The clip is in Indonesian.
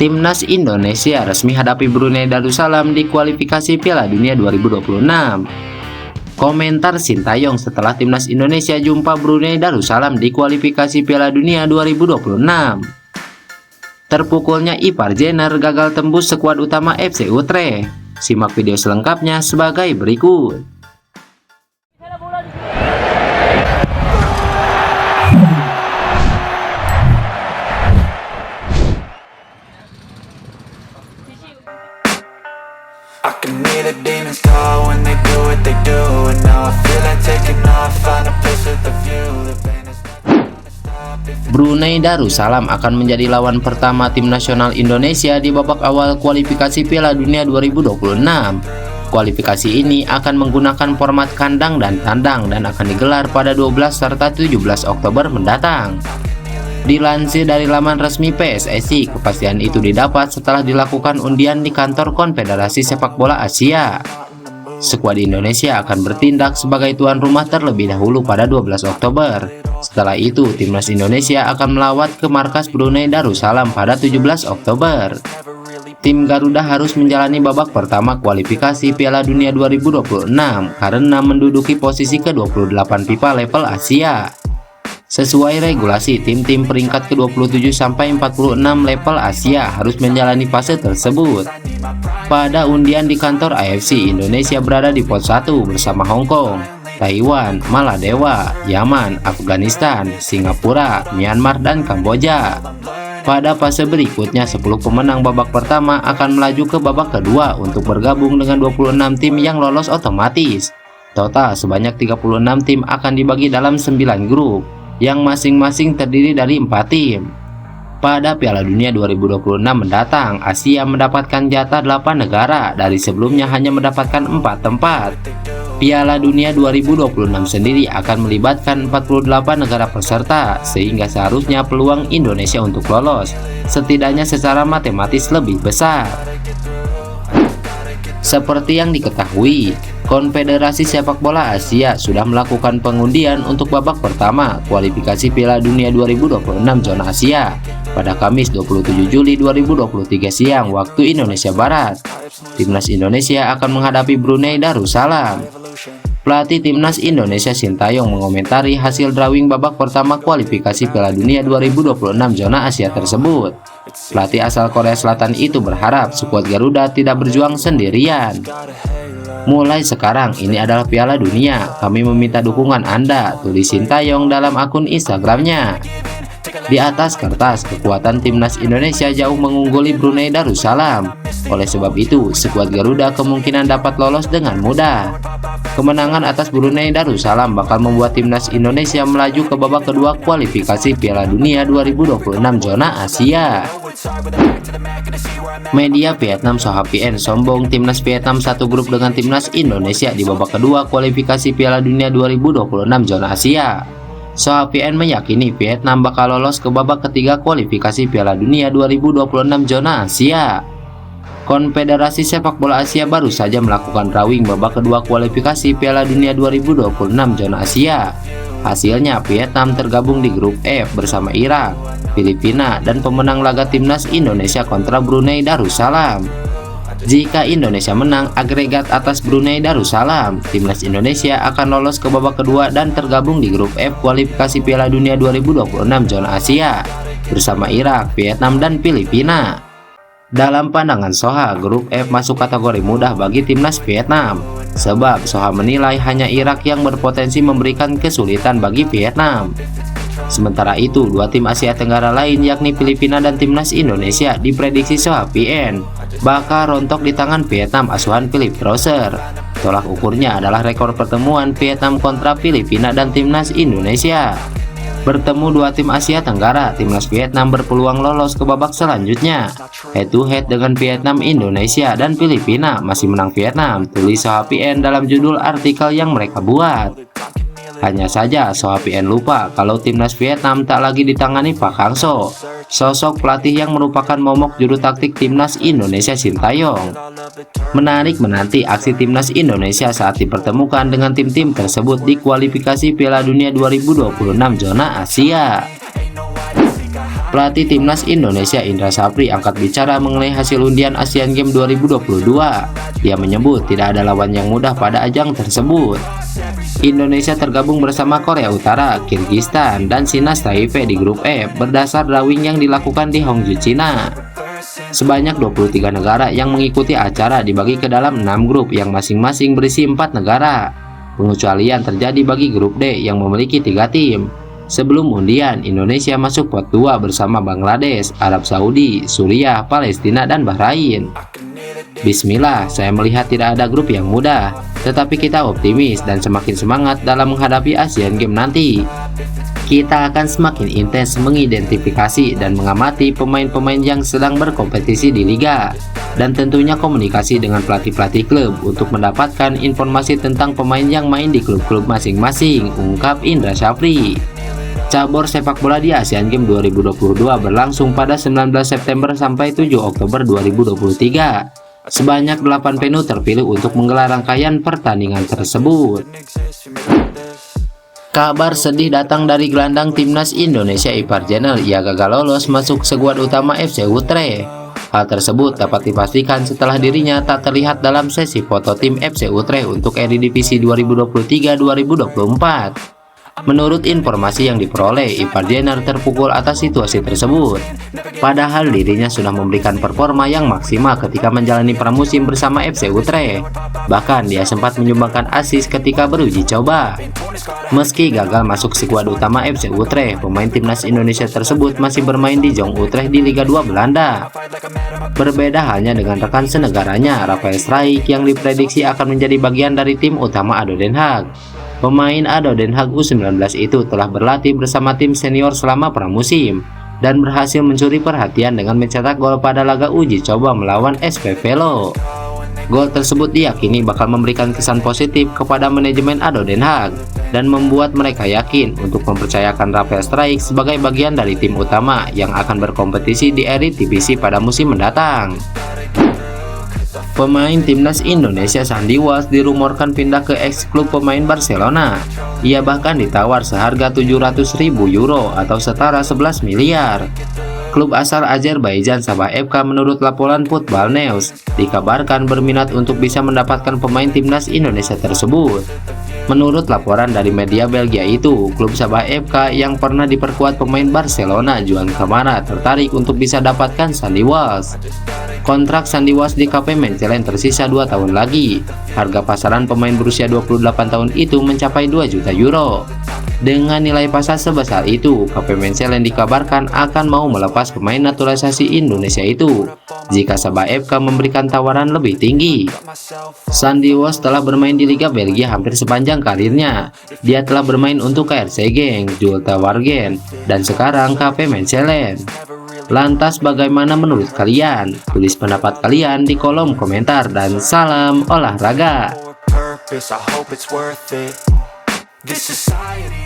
Timnas Indonesia resmi hadapi Brunei Darussalam di kualifikasi Piala Dunia 2026. Komentar Sintayong setelah Timnas Indonesia jumpa Brunei Darussalam di kualifikasi Piala Dunia 2026. Terpukulnya Ipar Jenner gagal tembus skuad utama FC Utrecht. Simak video selengkapnya sebagai berikut. I can hear the demons call when they do what they do, and now I feel like taking off, find a place with a view. The pain is never gonna stop if it... Brunei Darussalam akan menjadi lawan pertama tim nasional Indonesia di babak awal kualifikasi Piala Dunia 2026. Kualifikasi ini akan menggunakan format kandang dan tandang dan akan digelar pada 12 serta 17 Oktober mendatang. Dilansir dari laman resmi PSSI, kepastian itu didapat setelah dilakukan undian di kantor Konfederasi Sepak Bola Asia. Skuad Indonesia akan bertindak sebagai tuan rumah terlebih dahulu pada 12 Oktober. Setelah itu, timnas Indonesia akan melawat ke markas Brunei Darussalam pada 17 Oktober. Tim Garuda harus menjalani babak pertama kualifikasi Piala Dunia 2026 karena menduduki posisi ke-28 FIFA level Asia. Sesuai regulasi, tim-tim peringkat ke-27 sampai 46 level Asia harus menjalani fase tersebut. Pada undian di kantor AFC, Indonesia berada di pot 1 bersama Hong Kong, Taiwan, Maladewa, Yaman, Afghanistan, Singapura, Myanmar, dan Kamboja. Pada fase berikutnya, 10 pemenang babak pertama akan melaju ke babak kedua untuk bergabung dengan 26 tim yang lolos otomatis. Total sebanyak 36 tim akan dibagi dalam 9 grup, yang masing-masing terdiri dari 4 tim. Pada Piala Dunia 2026 mendatang, Asia mendapatkan jatah 8 negara dari sebelumnya hanya mendapatkan 4 tempat. Piala Dunia 2026 sendiri akan melibatkan 48 negara peserta, sehingga seharusnya peluang Indonesia untuk lolos setidaknya secara matematis lebih besar. Seperti yang diketahui, Konfederasi Sepak Bola Asia sudah melakukan pengundian untuk babak pertama kualifikasi Piala Dunia 2026 zona Asia pada Kamis 27 Juli 2023 siang waktu Indonesia Barat. Timnas Indonesia akan menghadapi Brunei Darussalam. Pelatih Timnas Indonesia Sintayong mengomentari hasil drawing babak pertama kualifikasi Piala Dunia 2026 zona Asia tersebut. Pelatih asal Korea Selatan itu berharap skuad Garuda tidak berjuang sendirian. Mulai sekarang, ini adalah Piala Dunia. Kami meminta dukungan Anda, tulis Sintayong dalam akun Instagramnya. Di atas kertas, kekuatan timnas Indonesia jauh mengungguli Brunei Darussalam. Oleh sebab itu, skuad Garuda kemungkinan dapat lolos dengan mudah. Kemenangan atas Brunei Darussalam bakal membuat timnas Indonesia melaju ke babak kedua kualifikasi Piala Dunia 2026 zona Asia. Media Vietnam SoHVN sombong timnas Vietnam satu grup dengan timnas Indonesia di babak kedua kualifikasi Piala Dunia 2026 zona Asia. SoHVN meyakini Vietnam bakal lolos ke babak ketiga kualifikasi Piala Dunia 2026 zona Asia. Konfederasi Sepak Bola Asia baru saja melakukan drawing babak kedua kualifikasi Piala Dunia 2026 zona Asia. Hasilnya, Vietnam tergabung di grup F bersama Irak, Filipina, dan pemenang laga timnas Indonesia kontra Brunei Darussalam. Jika Indonesia menang agregat atas Brunei Darussalam, timnas Indonesia akan lolos ke babak kedua dan tergabung di grup F kualifikasi Piala Dunia 2026 zona Asia bersama Irak, Vietnam, dan Filipina. Dalam pandangan Soha, grup F masuk kategori mudah bagi timnas Vietnam, sebab Soha menilai hanya Irak yang berpotensi memberikan kesulitan bagi Vietnam. Sementara itu, dua tim Asia Tenggara lain yakni Filipina dan timnas Indonesia diprediksi SoHVN bakal rontok di tangan Vietnam asuhan Philip Rosser. Tolak ukurnya adalah rekor pertemuan Vietnam kontra Filipina dan timnas Indonesia. Bertemu dua tim Asia Tenggara, timnas Vietnam berpeluang lolos ke babak selanjutnya. Head to head dengan Vietnam, Indonesia, dan Filipina masih menang Vietnam, tulis SoHVN dalam judul artikel yang mereka buat. Hanya saja SoHVN lupa kalau timnas Vietnam tak lagi ditangani Pak Hang-seo, sosok pelatih yang merupakan momok juru taktik timnas Indonesia Sintayong. Menarik menanti aksi timnas Indonesia saat dipertemukan dengan tim-tim tersebut di kualifikasi Piala Dunia 2026 zona Asia. Pelatih Timnas Indonesia Indra Sapri angkat bicara mengenai hasil undian Asian Games 2022. Ia menyebut tidak ada lawan yang mudah pada ajang tersebut. Indonesia tergabung bersama Korea Utara, Kirgistan, dan Sinas Taipei di grup E berdasar drawing yang dilakukan di Hangzhou, Cina. Sebanyak 23 negara yang mengikuti acara dibagi ke dalam 6 grup yang masing-masing berisi 4 negara. Pengecualian terjadi bagi grup D yang memiliki 3 tim. Sebelum undian, Indonesia masuk pot 2 bersama Bangladesh, Arab Saudi, Suriah, Palestina, dan Bahrain. Bismillah, saya melihat tidak ada grup yang mudah, tetapi kita optimis dan semakin semangat dalam menghadapi Asian Games nanti. Kita akan semakin intens mengidentifikasi dan mengamati pemain-pemain yang sedang berkompetisi di liga, dan tentunya komunikasi dengan pelatih-pelatih klub untuk mendapatkan informasi tentang pemain yang main di klub-klub masing-masing, ungkap Indra Sapri. Cabur sepak bola di Asian Games 2022 berlangsung pada 19 September sampai 7 Oktober 2023. Sebanyak 8 venue terpilih untuk menggelar rangkaian pertandingan tersebut. Kabar sedih datang dari gelandang Timnas Indonesia Ipar Jenner. Ia gagal lolos masuk skuad utama FC Utrecht. Hal tersebut dapat dipastikan setelah dirinya tak terlihat dalam sesi foto tim FC Utrecht untuk Eredivisie 2023-2024. Menurut informasi yang diperoleh, Ipar Jenner terpukul atas situasi tersebut. Padahal dirinya sudah memberikan performa yang maksimal ketika menjalani pramusim bersama FC Utrecht. Bahkan dia sempat menyumbangkan assist ketika beruji coba. Meski gagal masuk skuad utama FC Utrecht, pemain Timnas Indonesia tersebut masih bermain di Jong Utrecht di Liga 2 Belanda. Berbeda halnya dengan rekan senegaranya, Raphael Struijk, yang diprediksi akan menjadi bagian dari tim utama ADO Den Haag. Pemain ADO Den Haag U19 itu telah berlatih bersama tim senior selama pramusim dan berhasil mencuri perhatian dengan mencetak gol pada laga uji coba melawan SP Velo. Gol tersebut diyakini bakal memberikan kesan positif kepada manajemen ADO Den Haag dan membuat mereka yakin untuk mempercayakan Raphael Struijk sebagai bagian dari tim utama yang akan berkompetisi di Eredivisie pada musim mendatang. Pemain Timnas Indonesia Sandy Walsh dirumorkan pindah ke ex-klub pemain Barcelona. Ia bahkan ditawar seharga 700.000 euro atau setara 11 miliar. Klub asal Azerbaijan Sabah FK menurut laporan Football News dikabarkan berminat untuk bisa mendapatkan pemain Timnas Indonesia tersebut. Menurut laporan dari media Belgia itu, klub Sabah FK yang pernah diperkuat pemain Barcelona Joan Kamara tertarik untuk bisa dapatkan Sandy Walsh. Kontrak Sandy Walsh di KP Mechelen tersisa 2 tahun lagi. Harga pasaran pemain berusia 28 tahun itu mencapai 2 juta euro. Dengan nilai pasar sebesar itu, KP Mechelen dikabarkan akan mau melepas pemain naturalisasi Indonesia itu jika Sabah FK memberikan tawaran lebih tinggi. Sandy Walsh telah bermain di Liga Belgia hampir sepanjang karirnya. Dia telah bermain untuk KRC Genk, Zulte Waregem, dan sekarang KP Mechelen. Lantas bagaimana menurut kalian? Tulis pendapat kalian di kolom komentar dan salam olahraga. This society